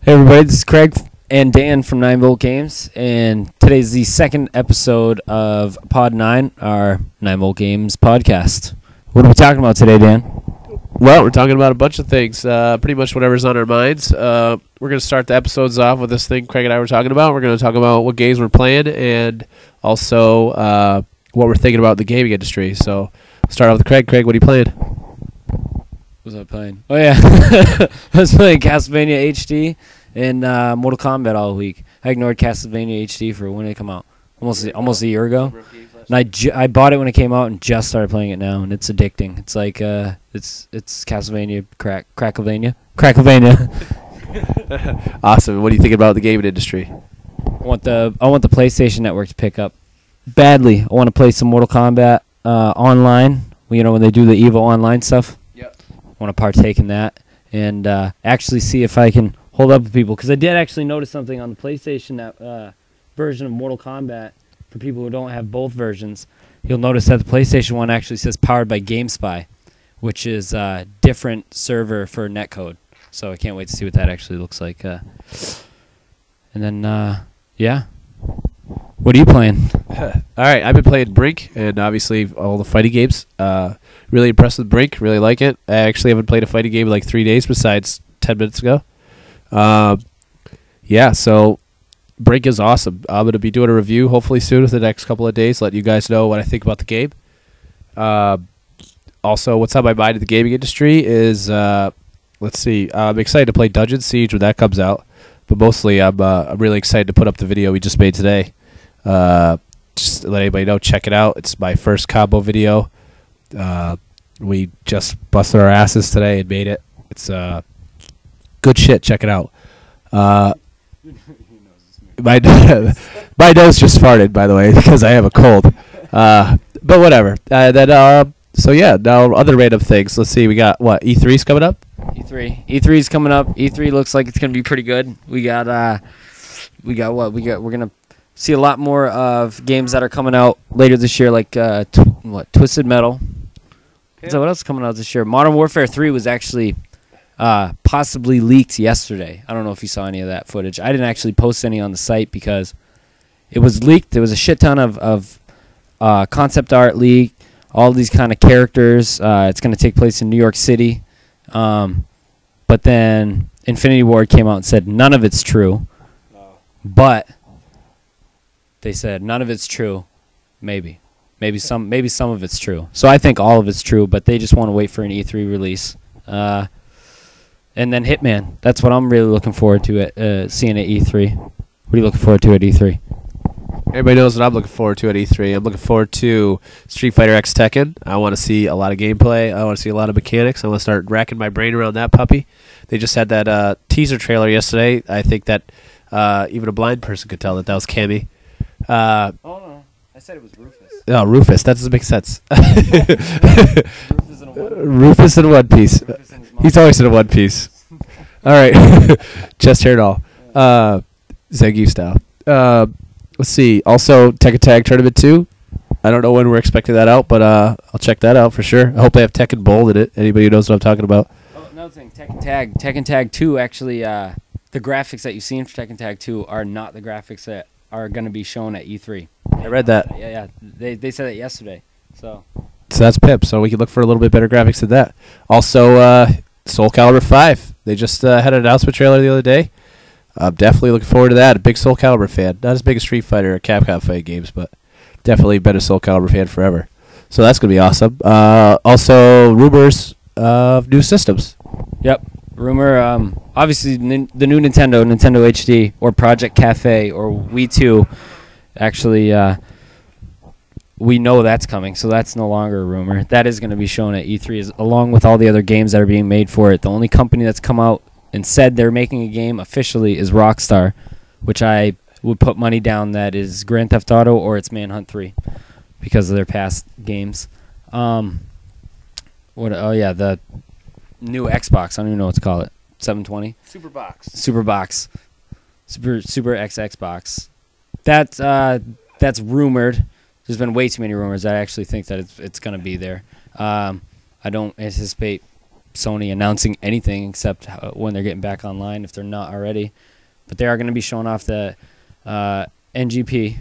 Hey everybody, this is Craig and Dan from 9 Volt Games, and today's the second episode of PodNyne, our 9 Volt Games podcast. What are we talking about today, Dan? Well, we're talking about a bunch of things, pretty much whatever's on our minds. We're going to start the episodes off with this thing Craig and I were talking about. We're going to talk about what games we're playing and also what we're thinking about the gaming industry. So, start off with Craig. Craig, what are you playing? What was I playing? Oh yeah, I was playing Castlevania HD and Mortal Kombat all week. I ignored Castlevania HD for when it came out, almost a year ago. And I bought it when it came out and just started playing it now, and it's addicting. It's like it's Castlevania Crackavania. Awesome. What do you think about the gaming industry? I want the PlayStation Network to pick up badly. I want to play some Mortal Kombat online. You know, when they do the EVO online stuff. Yep. I want to partake in that and actually see if I can hold up with people, because I did actually notice something on the PlayStation version of Mortal Kombat. For people who don't have both versions, you'll notice that the PlayStation one actually says powered by GameSpy, which is a different server for netcode. So I can't wait to see what that actually looks like. And then, yeah. What are you playing? All right, I've been playing Brink and obviously all the fighting games. Really impressed with Brink, really like it. I actually haven't played a fighting game in like 3 days besides 10 minutes ago. Yeah, so Brink is awesome. I'm going to be doing a review hopefully soon within the next couple of days, let you guys know what I think about the game. Also, what's on my mind in the gaming industry is, let's see, I'm excited to play Dungeon Siege when that comes out, but mostly I'm really excited to put up the video we just made today. Just to let anybody know, check it out. It's my first combo video. We just busted our asses today and made it. It's good shit. Check it out. My nose just farted, by the way, because I have a cold. But whatever. So yeah, now other random things. Let's see. We got what? E3's coming up. E3's coming up. E3 looks like it's gonna be pretty good. We're gonna see a lot more of games that are coming out later this year, like Twisted Metal. Okay. So what else is coming out this year? Modern Warfare 3 was actually possibly leaked yesterday. I don't know if you saw any of that footage. I didn't actually post any on the site because it was leaked. There was a shit ton of concept art leaked, all these kind of characters. It's going to take place in New York City. But then Infinity Ward came out and said none of it's true. No. But they said none of it's true. Maybe some of it's true. So I think all of it's true, but they just want to wait for an E3 release. And then Hitman. That's what I'm really looking forward to at seeing at E3. What are you looking forward to at E3? Everybody knows what I'm looking forward to at E3. I'm looking forward to Street Fighter X Tekken. I want to see a lot of gameplay. I want to see a lot of mechanics. I want to start racking my brain around that puppy. They just had that teaser trailer yesterday. I think that even a blind person could tell that was Cammy. Oh, no. I said it was Rufus. Oh, Rufus. That doesn't make sense. Rufus in One Piece. He's always in a One Piece. All right. Chest hair and all. Zangief style. Let's see. Also, Tekken Tag Tournament 2. I don't know when we're expecting that out, but I'll check that out for sure. I hope they have Tekken Bold in it. Anybody who knows what I'm talking about. Oh, another thing. Tekken Tag 2, actually, the graphics that you've seen for Tekken Tag 2 are not the graphics that are going to be shown at E3. I read that. Yeah. They said that yesterday. So that's pip. So we can look for a little bit better graphics than that. Also, Soul Calibur 5. They just had an announcement trailer the other day. I'm definitely looking forward to that. A big Soul Calibur fan. Not as big as Street Fighter or Capcom fighting games, but definitely been a Soul Calibur fan forever. So that's going to be awesome. Also, rumors of new systems. Yep. Rumor, obviously, the new Nintendo HD, or Project Cafe, or Wii 2, actually, we know that's coming, so that's no longer a rumor. That is going to be shown at E3, along with all the other games that are being made for it. The only company that's come out and said they're making a game officially is Rockstar, which I would put money down that is Grand Theft Auto or it's Manhunt 3 because of their past games. The new Xbox. I don't even know what to call it. 720? Superbox. Super X Xbox. That's rumored. There's been way too many rumors. I actually think that it's going to be there. I don't anticipate Sony announcing anything except when they're getting back online, if they're not already. But they are going to be showing off the NGP,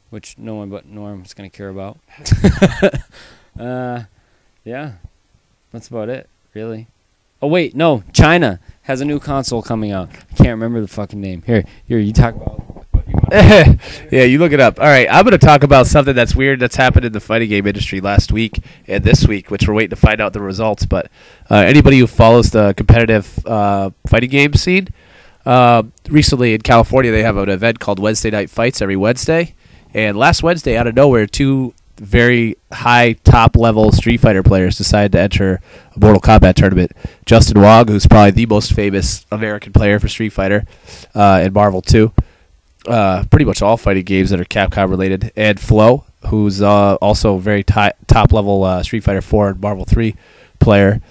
which no one but Norm's going to care about. Yeah, that's about it, really. Oh, wait, no, China has a new console coming out. I can't remember the fucking name. Here, you talk about what you want. Yeah, you look it up. All right, I'm going to talk about something that's weird that's happened in the fighting game industry last week and this week, which we're waiting to find out the results. But anybody who follows the competitive fighting game scene, recently in California, they have an event called Wednesday Night Fights every Wednesday. And last Wednesday, out of nowhere, two very high top-level Street Fighter players decided to enter a Mortal Kombat tournament. Justin Wong, who's probably the most famous American player for Street Fighter and Marvel 2. Pretty much all fighting games that are Capcom-related. And Flo, who's also a very top-level Street Fighter 4 and Marvel 3 player.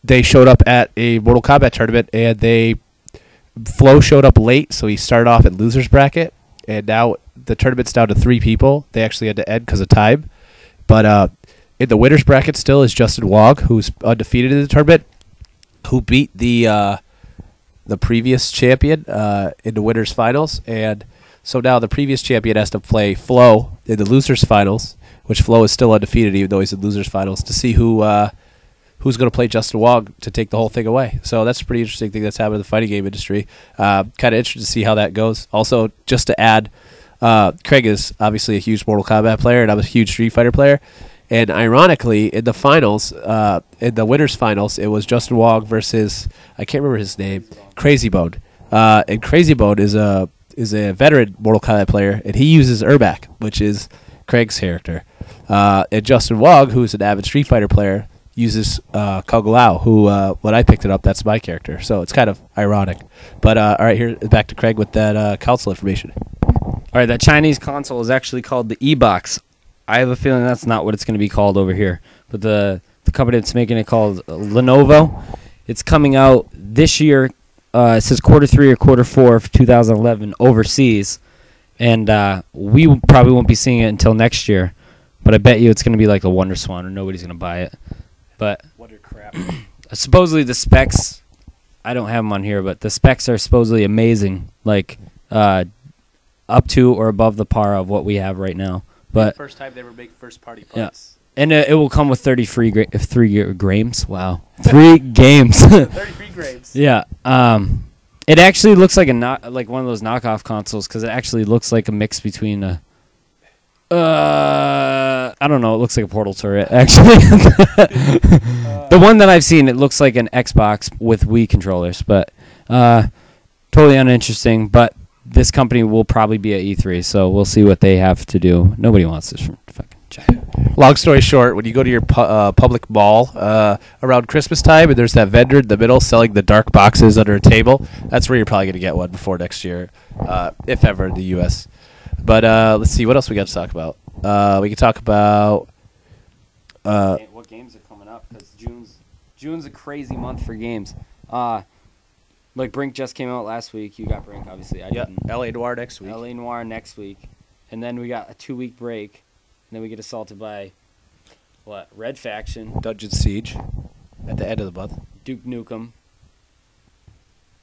They showed up at a Mortal Kombat tournament, and Flo showed up late, so he started off at loser's bracket. And now the tournament's down to 3 people. They actually had to end because of time. But in the winner's bracket still is Justin Wong, who's undefeated in the tournament, who beat the previous champion in the winner's finals. And so now the previous champion has to play Flo in the loser's finals, which Flo is still undefeated even though he's in loser's finals, to see who's going to play Justin Wong to take the whole thing away. So that's a pretty interesting thing that's happened in the fighting game industry. Kind of interested to see how that goes. Also, just to add, Craig is obviously a huge Mortal Kombat player, and I'm a huge Street Fighter player. And ironically, in the finals, in the winners' finals, it was Justin Wong versus, I can't remember his name, Crazy Bone. And Crazy Bone is a veteran Mortal Kombat player, and he uses Urbac, which is Craig's character. And Justin Wong, who's an avid Street Fighter player, uses Kung Lao, who, when I picked it up, that's my character. So it's kind of ironic. But, all right, here, back to Craig with that console information. All right, that Chinese console is actually called the E-Box. I have a feeling that's not what it's going to be called over here. But the company that's making it called Lenovo, it's coming out this year. It says Q3 or Q4 of 2011 overseas. And we probably won't be seeing it until next year. But I bet you it's going to be like a Wonder Swan or nobody's going to buy it. But Wonder crap. Supposedly the specs, I don't have them on here, but the specs are supposedly amazing. Like up to or above the par of what we have right now. But first time they ever make first-party Yeah. parts. And it will come with 30 free games. Wow. 3 games. 30 free games. Yeah. It actually looks like like one of those knockoff consoles because it actually looks like a mix between a I don't know. It looks like a portal turret, actually. The one that I've seen, it looks like an Xbox with Wii controllers, but totally uninteresting. But this company will probably be at E3, so we'll see what they have to do. Nobody wants this from fucking China. Long story short, when you go to your public mall around Christmas time and there's that vendor in the middle selling the dark boxes under a table, that's where you're probably going to get one before next year, if ever in the U.S. But let's see, what else we got to talk about? We can talk about what games are coming up, because June's a crazy month for games. Like Brink just came out last week. You got Brink, obviously. I didn't. L.A. Noire next week. L.A. Noire next week. And then we got a 2-week break. And then we get assaulted by, Red Faction. Dungeon Siege at the end of the month. Duke Nukem.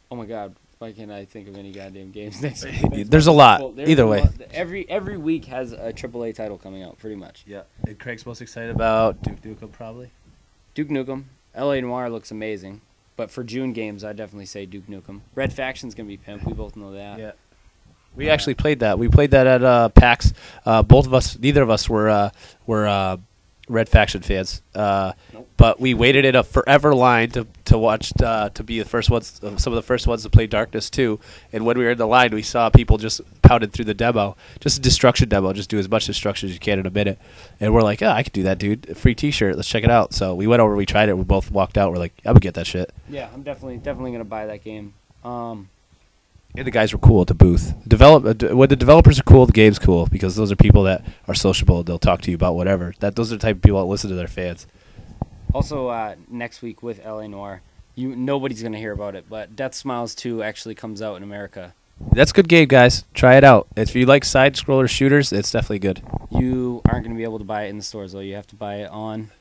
Oh, my God. Why can't I think of any goddamn games next week? There's a lot. Either way. Every week has a AAA title coming out, pretty much. Yeah. And Craig's most excited about Duke Nukem, probably. Duke Nukem. L.A. Noire looks amazing. But for June games, I'd definitely say Duke Nukem. Red Faction's going to be pimp. We both know that. Yeah. We actually played that. We played that at PAX. Neither of us were Red Faction fans. Nope. But we waited in a forever line to watch to be the first ones, some of the first ones to play Darkness 2. And when we were in the line, we saw people just pounded through the demo, just a destruction demo, just do as much destruction as you can in a minute. And we're like, I could do that, dude. A free T-shirt. Let's check it out. So we went over, we tried it. We both walked out. We're like, I'm gonna get that shit. Yeah, I'm definitely gonna buy that game. And the guys were cool at the booth. When the developers are cool, the game's cool because those are people that are sociable. They'll talk to you about whatever. Those are the type of people that listen to their fans. Also, next week with L.A. Noire, nobody's going to hear about it, but Death Smiles 2 actually comes out in America. That's a good game, guys. Try it out. If you like side-scroller shooters, it's definitely good. You aren't going to be able to buy it in the stores, though. You have to buy it on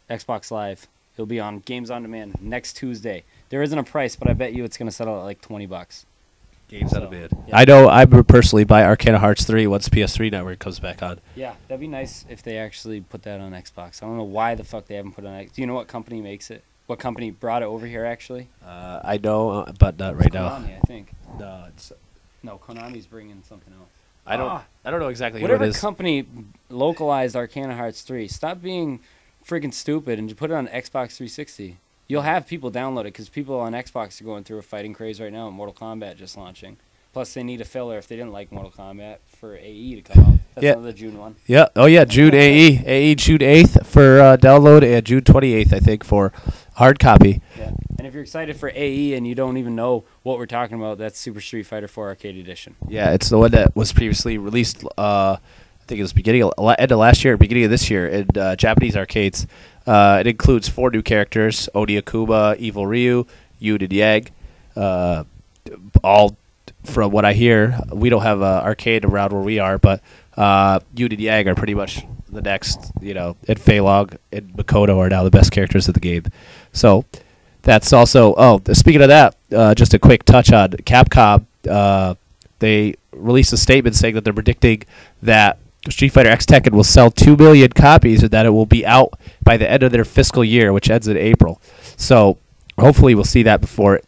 Xbox Live. It'll be on Games on Demand next Tuesday. There isn't a price, but I bet you it's going to settle at like $20. Games on Demand. Yeah. I know I would personally buy Arcana Hearts 3 once PS3 Network comes back on. Yeah, that'd be nice if they actually put that on Xbox. I don't know why the fuck they haven't put it on Xbox. Do you know what company makes it? What company brought it over here, actually? I know, but not right now. Konami, I think. No, Konami's bringing something else. I don't know exactly whatever who it is. Company localized Arcana Hearts 3. Stop being freaking stupid and just put it on Xbox 360. You'll have people download it because people on Xbox are going through a fighting craze right now. Mortal Kombat just launching. Plus, they need a filler if they didn't like Mortal Kombat for AE to come out. That's another June one. Yeah. Oh, yeah. June AE. AE June 8th for download and June 28th, I think, for hard copy. Yeah. And if you're excited for AE and you don't even know what we're talking about, that's Super Street Fighter 4 Arcade Edition. Yeah, it's the one that was previously released, I think it was end of last year, beginning of this year, in Japanese arcades. It includes 4 new characters: Oni Akuma, Evil Ryu, Yun and Yang. All, from what I hear, we don't have an arcade around where we are, but Yun and Yang are pretty much the next, and Fei Long and Makoto are now the best characters of the game. So that's also, speaking of that, just a quick touch on Capcom. They released a statement saying that they're predicting that Street Fighter X Tekken will sell 2 million copies and that it will be out by the end of their fiscal year, which ends in April. So hopefully we'll see that before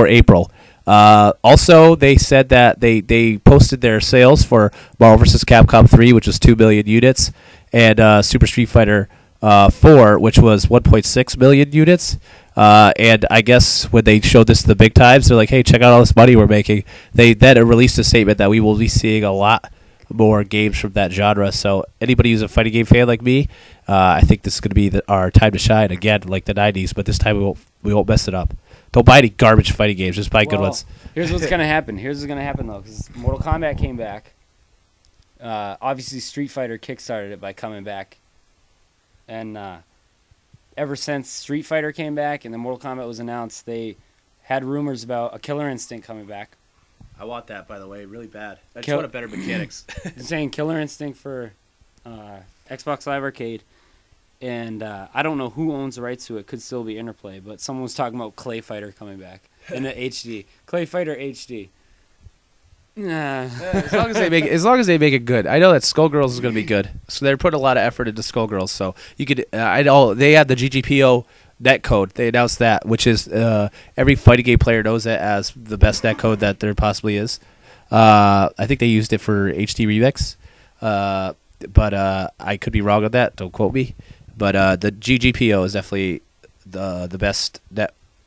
April. Also, they said that they posted their sales for Marvel vs. Capcom 3, which was 2 million units, and Super Street Fighter 4, which was 1.6 million units. And I guess when they showed this to the big times, they're like, hey, check out all this money we're making. They then released a statement that we will be seeing a lot more games from that genre. So anybody who's a fighting game fan like me, I think this is going to be our time to shine again, like the 90s, but this time we won't mess it up. Don't buy any garbage fighting games. Just buy good ones. Here's what's going to happen. Though, because Mortal Kombat came back. Obviously, Street Fighter kickstarted it by coming back. And ever since Street Fighter came back and then Mortal Kombat was announced, they had rumors about a Killer Instinct coming back. I want that, by the way, really bad. I just want a better mechanics. Saying Killer Instinct for Xbox Live Arcade. And I don't know who owns the rights to it. Could still be Interplay, but someone was talking about Clay Fighter coming back in the HD. Clay Fighter HD. Nah. As long as they make it good. I know that Skullgirls is going to be good. So they're putting a lot of effort into Skullgirls. So you could. I know they had the GGPO netcode. They announced that, which is every fighting game player knows it as the best netcode that there possibly is. I think they used it for HD Remix, but I could be wrong on that. Don't quote me. But the GGPO is definitely the best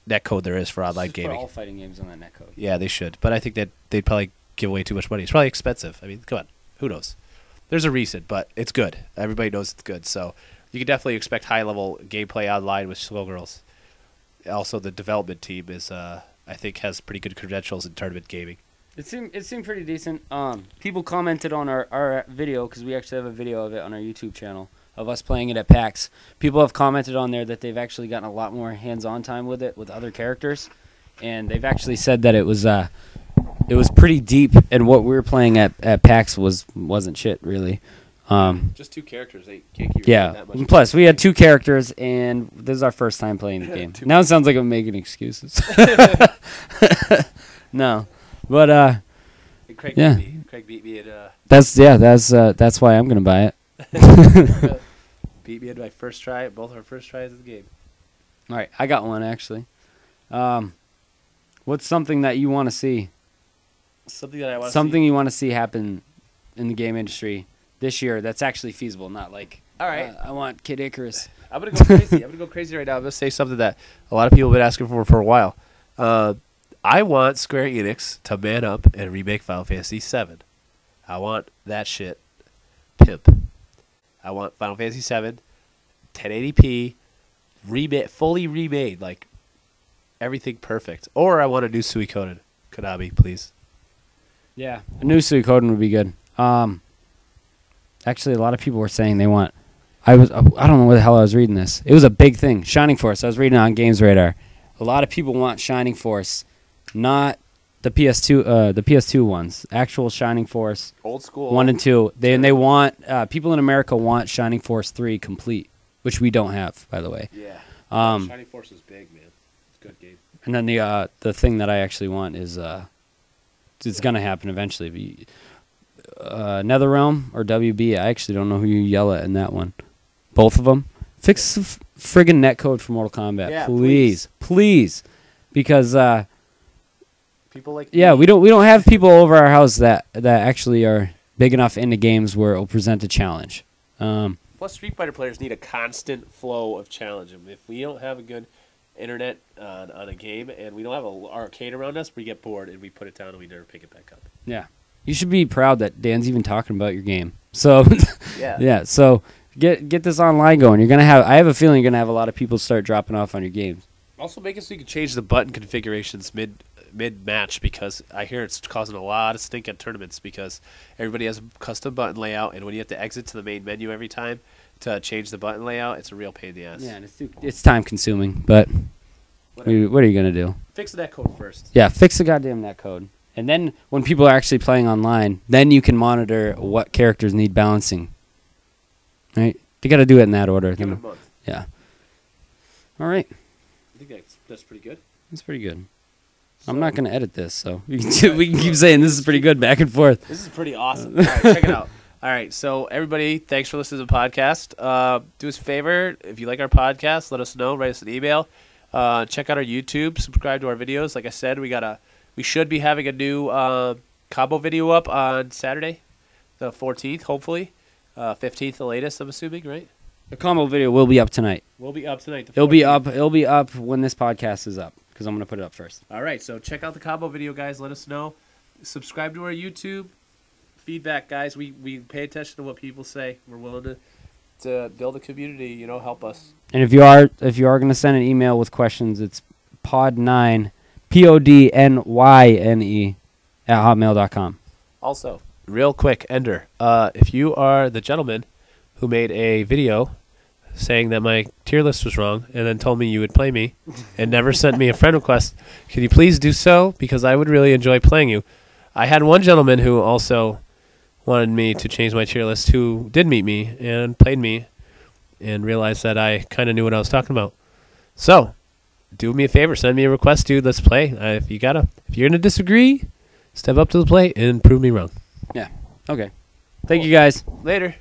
netcode there is for online gaming. Put all fighting games on that netcode. Yeah, they should. But I think that they'd probably give away too much money. It's probably expensive. I mean, come on. Who knows? There's a reason, but it's good. Everybody knows it's good. So you can definitely expect high-level gameplay online with Skullgirls. Also, the development team is, I think, has pretty good credentials in tournament gaming. It seemed pretty decent. People commented on our video, because we actually have a video of it on our YouTube channel, of us playing it at PAX. People have commented on there that they've actually gotten a lot more hands-on time with it with other characters, and they've actually said that it was pretty deep, and what we were playing at PAX wasn't shit really. Just 2 characters. They can't keep that much. And plus, we had 2 characters, and this is our first time playing the game. Now it sounds like I'm making excuses. No, but Craig beat me at. That's why I'm gonna buy it. Beat me in my first try, both our first tries of the game. All right, I got one actually. What's something that you want to see? Something that I want. Something you want to see happen in the game industry this year that's actually feasible, not like. All right, I want Kid Icarus. I'm gonna go crazy. I'm gonna go crazy right now. I'm gonna say something that a lot of people have been asking for a while. I want Square Enix to man up and remake Final Fantasy VII. I want that shit pimp. I want Final Fantasy VII, 1080p, fully remade, like everything perfect. Or I want a new Suikoden. Konami, please. Yeah, a new Suikoden would be good. Actually, a lot of people were saying they want. I don't know where the hell I was reading this. It was a big thing. Shining Force. I was reading it on Games Radar. A lot of people want Shining Force, not the PS2 ones. Actual Shining Force, old school 1 and 2. They want people in America want Shining Force 3 complete. which we don't have, by the way. Yeah. Shining Force is big, man. It's a good game. And then the thing that I actually want is it's gonna happen eventually. NetherRealm or WB. I actually don't know who you yell at in that one. Both of them. Fix the friggin' netcode for Mortal Kombat, Yeah, please, because people like we don't have people over our house that actually are big enough into games where it'll present a challenge. Plus, Street Fighter players need a constant flow of challenge. I mean, if we don't have a good internet on a game and we don't have an arcade around us, we get bored and we put it down and we never pick it back up. Yeah, you should be proud that Dan's even talking about your game. So yeah. So get this online going. You're gonna have. I have a feeling you're gonna have a lot of people start dropping off on your games. Also, make it so you can change the button configurations mid match, because I hear it's causing a lot of stink at tournaments because everybody has a custom button layout, and when you have to exit to the main menu every time to change the button layout, it's a real pain in the ass. Yeah, and it's time consuming, but what are you gonna do? Fix that code first. Yeah, fix the goddamn netcode, and then when people are actually playing online, then you can monitor what characters need balancing. Right? You got to do it in that order. Give it a month. Yeah. All right. I think that's pretty good. That's pretty good. I'm not going to edit this, so we can keep saying this is pretty good back and forth. This is pretty awesome. All right, check it out. All right, so everybody, thanks for listening to the podcast. Do us a favor. If you like our podcast, let us know. Write us an email. Check out our YouTube. Subscribe to our videos. Like I said, we should be having a new combo video up on Saturday, the 14th, hopefully. 15th the latest, I'm assuming, right? The combo video will be up tonight. We'll be up tonight. It'll be up when this podcast is up, because I'm going to put it up first. All right, so check out the combo video, guys. Let us know. Subscribe to our YouTube. Feedback, guys. We pay attention to what people say. We're willing to build a community, help us. And if you are going to send an email with questions, it's PodNyne, PodNyne @hotmail.com. Also, real quick, Ender, if you are the gentleman who made a video saying that my tier list was wrong and then told me you would play me and never sent me a friend request, could you please do so? Because I would really enjoy playing you. I had one gentleman who also wanted me to change my tier list who did meet me and played me and realized that I kind of knew what I was talking about. So, do me a favor, send me a request, dude. Let's play. If you're going to disagree, step up to the plate and prove me wrong. Yeah. Okay. Thank you, guys. Later.